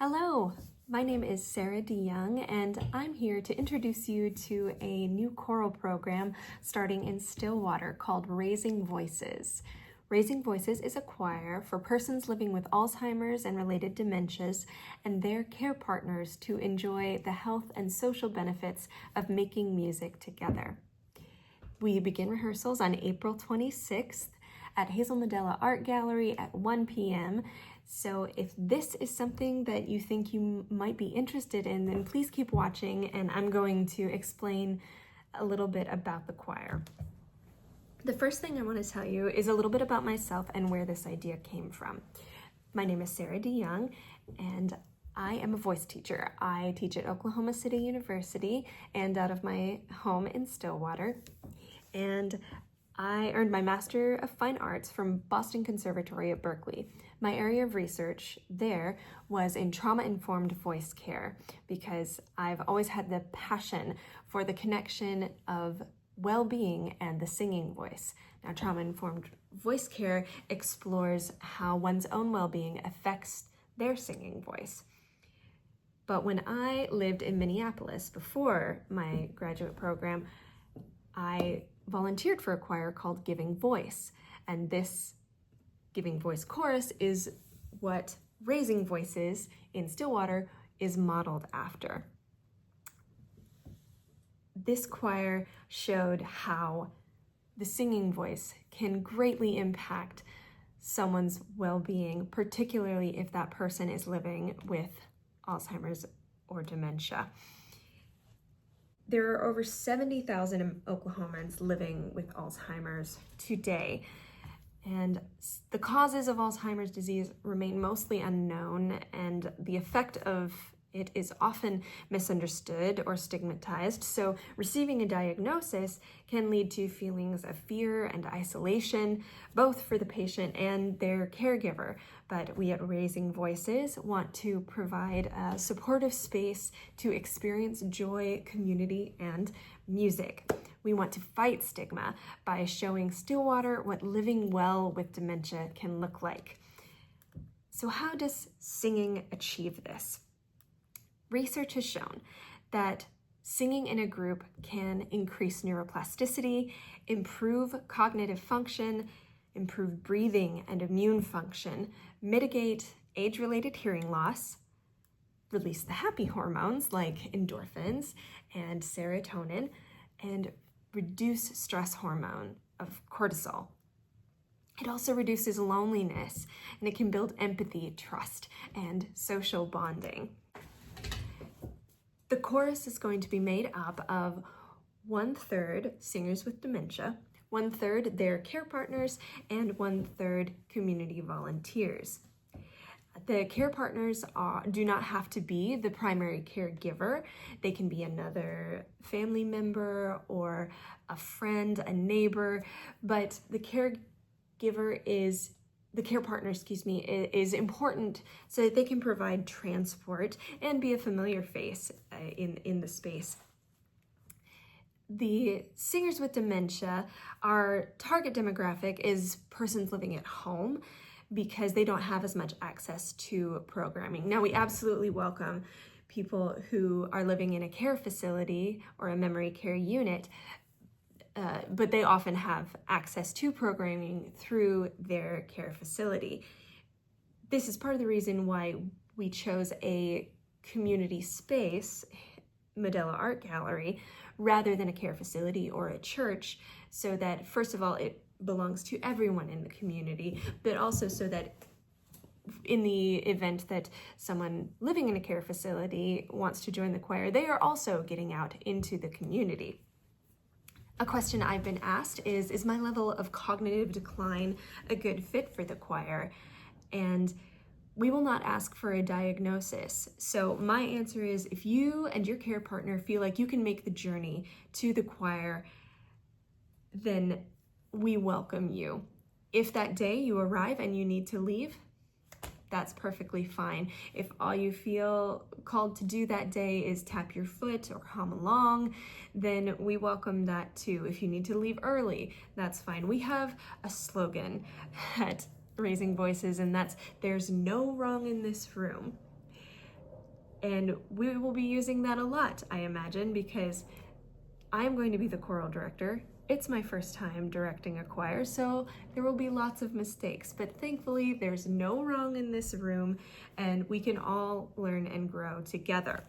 Hello, my name is Sarah DeYong, and I'm here to introduce you to a new choral program starting in Stillwater called Raising Voices. Raising Voices is a choir for persons living with Alzheimer's and related dementias and their care partners to enjoy the health and social benefits of making music together. We begin rehearsals on April 26th at Hazel Modella Art Gallery at 1 p.m. So if this is something that you think you might be interested in, then please keep watching, and I'm going to explain a little bit about the choir. The first thing I want to tell you is a little bit about myself and where this idea came from. My name is Sarah DeYong, and I am a voice teacher. I teach at Oklahoma City University and out of my home in Stillwater. And I earned my Master of Fine Arts from Boston Conservatory at Berkeley. My area of research there was in trauma-informed voice care because I've always had the passion for the connection of well-being and the singing voice. Now, trauma-informed voice care explores how one's own well-being affects their singing voice. But when I lived in Minneapolis before my graduate program, I volunteered for a choir called Giving Voice, and this Giving Voice chorus is what Raising Voices in Stillwater is modeled after. This choir showed how the singing voice can greatly impact someone's well-being, particularly if that person is living with Alzheimer's or dementia. There are over 70,000 Oklahomans living with Alzheimer's today, and the causes of Alzheimer's disease remain mostly unknown, and the effect of it is often misunderstood or stigmatized. So receiving a diagnosis can lead to feelings of fear and isolation, both for the patient and their caregiver. But we at Raising Voices want to provide a supportive space to experience joy, community, and music. We want to fight stigma by showing Stillwater what living well with dementia can look like. So how does singing achieve this? Research has shown that singing in a group can increase neuroplasticity, improve cognitive function, improve breathing and immune function, mitigate age-related hearing loss, release the happy hormones like endorphins and serotonin, and reduce stress hormone of cortisol. It also reduces loneliness, and it can build empathy, trust, and social bonding. The chorus is going to be made up of 1/3 singers with dementia, 1/3 their care partners, and 1/3 community volunteers. The care partners do not have to be the primary caregiver. They can be another family member or a friend, a neighbor, but the care partner, is important so that they can provide transport and be a familiar face in the space. The singers with dementia, our target demographic is persons living at home because they don't have as much access to programming. Now, we absolutely welcome people who are living in a care facility or a memory care unit, but they often have access to programming through their care facility. This is part of the reason why we chose a community space, Modella Art Gallery, rather than a care facility or a church, so that, first of all, it belongs to everyone in the community, but also so that in the event that someone living in a care facility wants to join the choir, they are also getting out into the community. A question I've been asked is my level of cognitive decline a good fit for the choir? And we will not ask for a diagnosis. So my answer is, if you and your care partner feel like you can make the journey to the choir, then we welcome you. If that day you arrive and you need to leave, that's perfectly fine. If all you feel called to do that day is tap your foot or hum along, then we welcome that too. If you need to leave early, that's fine. We have a slogan at Raising Voices, and that's, "There's no wrong in this room." And we will be using that a lot, I imagine, because I'm going to be the choral director. It's my first time directing a choir, so there will be lots of mistakes, but thankfully there's no wrong in this room and we can all learn and grow together.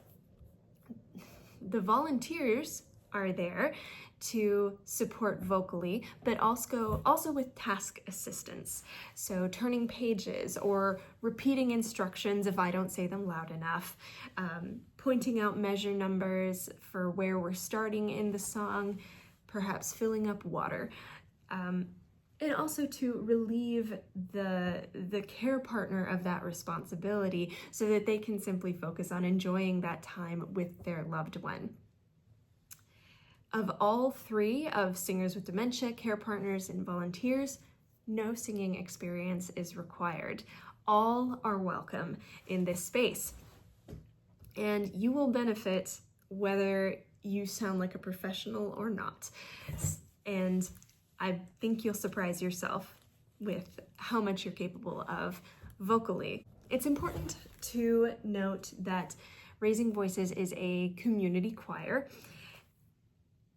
The volunteers are there to support vocally, but also with task assistance. So turning pages or repeating instructions if I don't say them loud enough, pointing out measure numbers for where we're starting in the song, perhaps filling up water. And also to relieve the care partner of that responsibility so that they can simply focus on enjoying that time with their loved one. Of all three of singers with dementia, care partners, and volunteers, no singing experience is required. All are welcome in this space. And you will benefit whether you sound like a professional or not. And I think you'll surprise yourself with how much you're capable of vocally. It's important to note that Raising Voices is a community choir,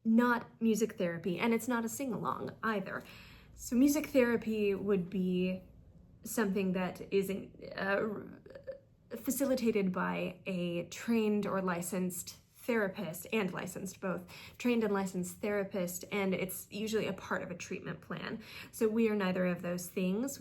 not music therapy, and it's not a sing-along either. So music therapy would be something that is facilitated by a trained or licensed therapist, and licensed both, trained and licensed therapist, and it's usually a part of a treatment plan. So we are neither of those things.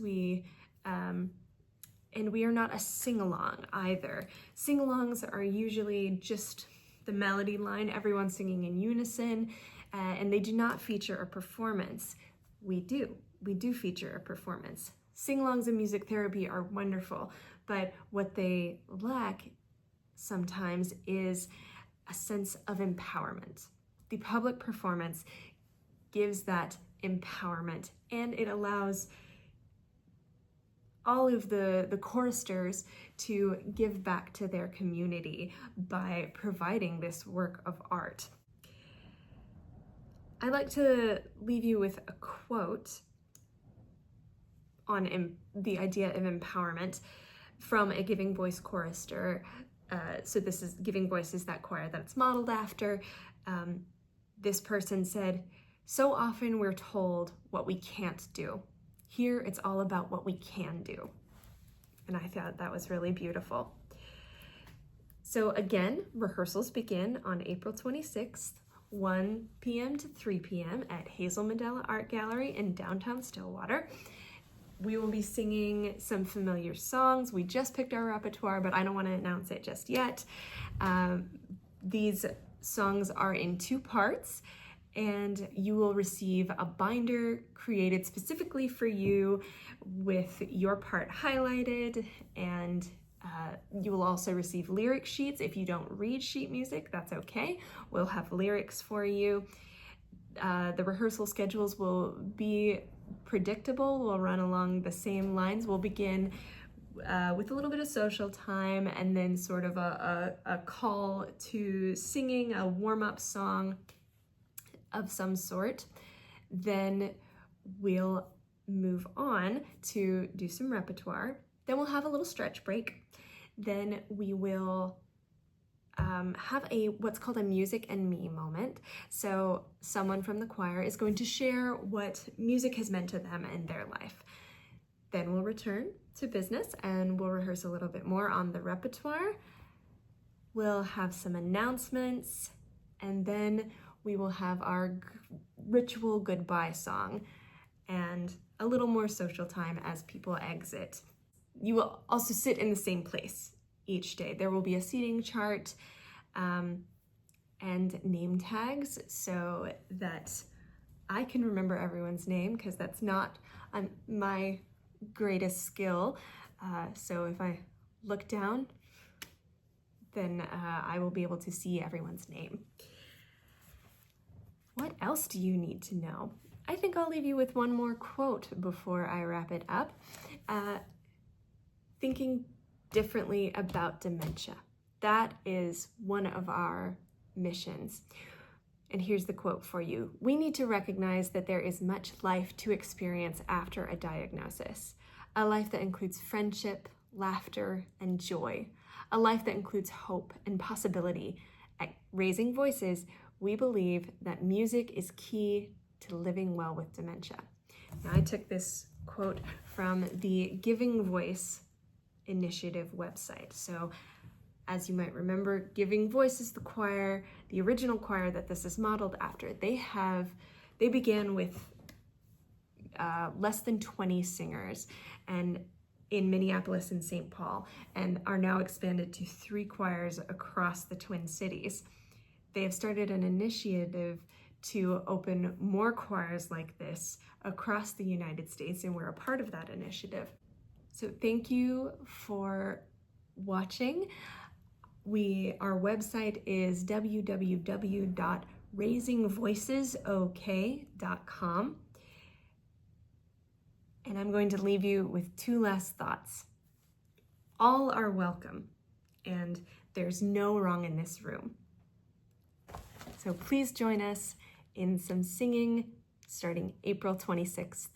And we are not a sing-along either. Sing-alongs are usually just the melody line, everyone singing in unison, and they do not feature a performance. We do feature a performance. Sing-alongs and music therapy are wonderful, but what they lack sometimes is a sense of empowerment. The public performance gives that empowerment, and it allows all of the choristers to give back to their community by providing this work of art. I'd like to leave you with a quote on the idea of empowerment from a Giving Voice chorister. So this is Giving Voice is that choir that it's modeled after. This person said, "So often we're told what we can't do. Here it's all about what we can do." And I thought that was really beautiful. So again, rehearsals begin on April 26th, 1 p.m. to 3 p.m. at Hazel Modella Art Gallery in downtown Stillwater. We will be singing some familiar songs. We just picked our repertoire, but I don't want to announce it just yet. These songs are in 2 parts, and you will receive a binder created specifically for you with your part highlighted, and you will also receive lyric sheets. If you don't read sheet music, that's okay. We'll have lyrics for you. The rehearsal schedules will be predictable. We'll run along the same lines. We'll begin with a little bit of social time and then sort of a call to singing a warm-up song of some sort. Then we'll move on to do some repertoire. Then we'll have a little stretch break. Then we will have what's called a music and me moment. So someone from the choir is going to share what music has meant to them in their life. Then we'll return to business and we'll rehearse a little bit more on the repertoire. We'll have some announcements, and then we will have our ritual goodbye song and a little more social time as people exit. You will also sit in the same place each day. There will be a seating chart and name tags so that I can remember everyone's name, because that's not my greatest skill. So if I look down, then I will be able to see everyone's name. What else do you need to know? I think I'll leave you with one more quote before I wrap it up. Thinking differently about dementia. That is one of our missions. And here's the quote for you. "We need to recognize that there is much life to experience after a diagnosis. A life that includes friendship, laughter, and joy, a life that includes hope and possibility. At Raising Voices, we believe that music is key to living well with dementia. Now, I took this quote from the Giving Voice Initiative website. So, as you might remember, Giving Voice is the choir, the original choir that this is modeled after. They began with less than 20 singers and in Minneapolis and St. Paul, and are now expanded to 3 choirs across the Twin Cities. They have started an initiative to open more choirs like this across the United States, and we're a part of that initiative. So thank you for watching. Our website is www.raisingvoicesok.com. And I'm going to leave you with 2 last thoughts. All are welcome, and there's no wrong in this room. So please join us in some singing starting April 26th.